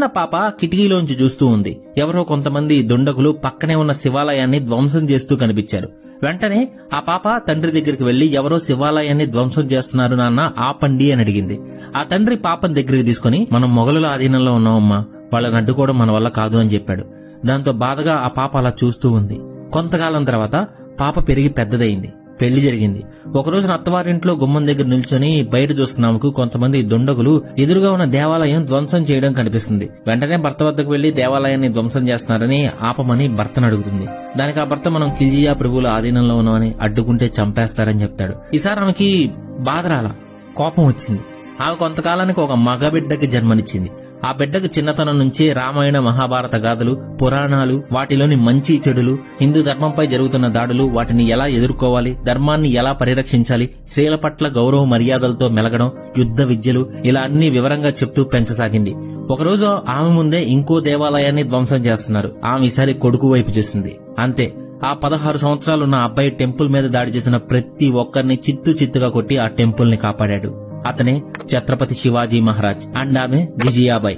చిన్న పాప కిటికీలోంచి చూస్తూ ఉంది. ఎవరో కొంతమంది దుండగులు పక్కనే ఉన్న శివాలయాన్ని ధ్వంసం చేస్తూ కనిపించారు. వెంటనే ఆ పాప తండ్రి దగ్గరికి వెళ్లి, ఎవరో శివాలయాన్ని ధ్వంసం చేస్తున్నారు నాన్న, ఆపండి అని అడిగింది. ఆ తండ్రి పాపని దగ్గరికి తీసుకుని, మనం మొఘలుల ఆధీనంలో ఉన్నామమ్మా, వాళ్ళని అడ్డుకోవడం మన వల్ల కాదు అని చెప్పాడు. దాంతో బాధగా ఆ పాప అలా చూస్తూ ఉంది. కొంతకాలం తర్వాత పాప పెరిగి పెద్దదయింది. పెళ్లి జరిగింది. ఒకరోజు అత్తవారింట్లో గుమ్మం దగ్గర నిల్చొని బయట చూస్తున్నాముకు కొంతమంది దుండగులు ఎదురుగా ఉన్న దేవాలయం ధ్వంసం చేయడం కనిపిస్తుంది. వెంటనే భర్త వద్దకు వెళ్లి దేవాలయాన్ని ధ్వంసం చేస్తున్నారని ఆపమని భర్తను అడుగుతుంది. దానికి ఆ భర్త, మనం ఖిల్జియా ప్రభువుల ఆధీనంలో ఉన్నామని, అడ్డుకుంటే చంపేస్తారని చెప్తాడు. ఈసారి ఆమెకి బాధ రాల, కోపం వచ్చింది. ఆమె కొంతకాలానికి ఒక మగబిడ్డకి జన్మనిచ్చింది. ఆ బిడ్డకు చిన్నతనం నుంచి రామాయణ మహాభారత గాథలు, పురాణాలు, వాటిలోని మంచి చెడులు, హిందూ ధర్మంపై జరుగుతున్న దాడులు, వాటిని ఎలా ఎదుర్కోవాలి, ధర్మాన్ని ఎలా పరిరక్షించాలి, స్త్రీల పట్ల గౌరవ మర్యాదలతో మెలగడం, యుద్ధ విద్యలు, ఇలా అన్ని వివరంగా చెప్తూ పెంచసాగింది. ఒకరోజు ఆమె ముందే ఇంకో దేవాలయాన్ని ధ్వంసం చేస్తున్నారు. ఆమె ఈసారి కొడుకు వైపు చూసింది. అంతే, ఆ 16 సంవత్సరాలున్న అబ్బాయి టెంపుల్ మీద దాడి చేసిన ప్రతి ఒక్కరిని చిత్తుగా కొట్టి ఆ టెంపుల్ ని కాపాడాడు. అతనే ఛత్రపతి శివాజీ మహారాజ్ అండ్ ఆమె జిజియాబాయి.